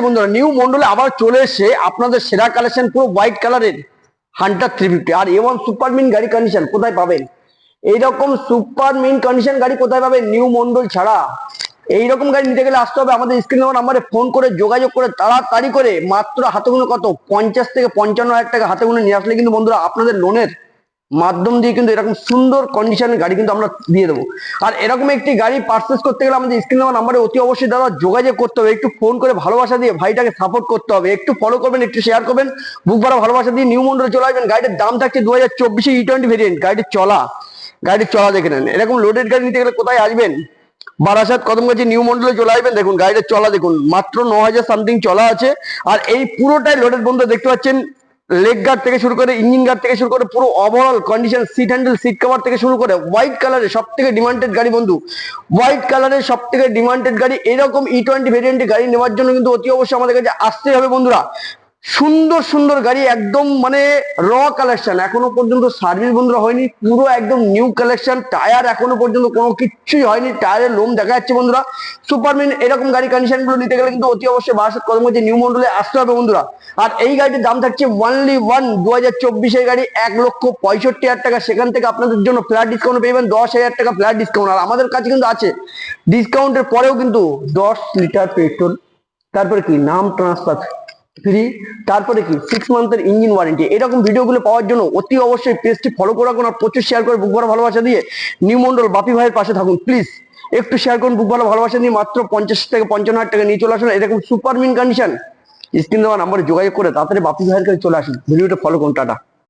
বন্ধুরা নিউ মন্ডলে আবার চলে এসে আপনাদের সেরা কালেকশন পুরো হোয়াইট কালারের হান্টার 350 আর এ1 সুপার মিন গাড়ি কন্ডিশন কোথায় পাবেন? এইরকম সুপার মিন কন্ডিশন গাড়ি কোথায় পাবেন নিউ মন্ডল ছাড়া? এইরকম গাড়ি নিতে গেলে আসতে হবে আমাদের স্ক্রিন নাম্বারে ফোন করে যোগাযোগ করে তাড়াতাড়ি করে মাত্র হাতে গুনে কত 50 থেকে 55 হাজার টাকা হাতে গুনে নিয়ে আসলে কিন্তু বন্ধুরা আপনাদের লোনের মাধ্যম দিয়ে কিন্তু এরকম সুন্দর কন্ডিশনের গাড়ি কিন্তু আমরা দিয়ে দেবো। আর এরকম একটি গাড়ি পারচেস করতে গেলে আমাদের স্ক্রিন নাম্বারে অতি অবশ্যই দাদা যোগাযোগ করতে হবে, একটু ফোন করে ভালোবাসা দিয়ে ভাইটাকে সাপোর্ট করতে হবে, একটু ফলো করবেন, একটু শেয়ার করবেন, বুক ভরা ভালোবাসা দিয়ে নিউ মন্ডলে চলে আসবেন। গাড়ির দাম থাকছে 2024 E20 ভেরিয়েন্ট। গাড়ির চলা দেখে নেন। এরকম লোডেড গাড়ি নিতে গেলে কোথায় আসবেন? বারাসাত কদমগাছি নিউ মন্ডলে চলে আসবেন। দেখুন গাড়িটা চলা দেখুন, মাত্র 9000 সামথিং চলা আছে। আর এই পুরোটাই লোডেড বন্ধু, দেখতে পাচ্ছেন লেগ গার্ড থেকে শুরু করে ইঞ্জিন গার্ড থেকে শুরু করে পুরো overall condition, seat handle seat cover থেকে শুরু করে হোয়াইট কালারের সব থেকে ডিমান্ডেড গাড়ি বন্ধু, হোয়াইট কালারের সব থেকে ডিমান্ডেড গাড়ি। এরকম E20 ভেরিয়েন্টের গাড়ি নেওয়ার জন্য কিন্তু অতি অবশ্যই আমাদের কাছে আসতেই হবে বন্ধুরা। সুন্দর সুন্দর গাড়ি, একদম মানে র কালেকশন, এখনো পর্যন্ত সার্ভিস বন্ধুরা হয়নি, পুরো একদম নিউ কালেকশন। টায়ার এখনো পর্যন্ত কোনো কিছুই হয়নি, টায়ারের লোম দেখা যাচ্ছে বন্ধুরা। সুপারমিন এরকম গাড়ি কন্ডিশন গুলো নিতে গেলে কিন্তু অতি অবশ্যই বারাসাত কদমগাছি নিউ মন্ডলে আসতে হবে বন্ধুরা। আর এই গাড়িটির দাম থাকছে ওনলি 2024 গাড়ি 1,65,000 টাকা। সেখান থেকে আপনাদের জন্য ফ্ল্যাট ডিসকাউন্ট পেয়ে 10,000 টাকা ফ্ল্যাট ডিসকাউন্ট। আর আমাদের কাছে কিন্তু আছে ডিসকাউন্টের পরেও কিন্তু 10 লিটার পেট্রোল, তারপরে কি নাম ট্রান্সফার ফ্রি, তারপরে কি 6 মান্থের ইঞ্জিন ওয়ারেন্টি। এরকম ভিডিওগুলো পাওয়ার জন্য অতি অবশ্যই পেজটি ফলো করে রাখুন আর প্রচুর শেয়ার করে বুক ভরা ভালোবাসা দিয়ে নিউ মন্ডল বাপি ভাইয়ের পাশে থাকুন। প্লিজ একটু শেয়ার করুন, বুক ভরা ভালোবাসা দিয়ে মাত্র 50 থেকে 55 হাজার টাকা নিয়ে চলে আসুন। এরকম সুপার মিন কন্ডিশন স্ক্রিন দেওয়া নাম্বারে যোগাযোগ করে তাড়াতাড়ি বাপি ভাইয়ের কাছে চলে আসুন। ভিডিওটা ফলো করুন। টাটা।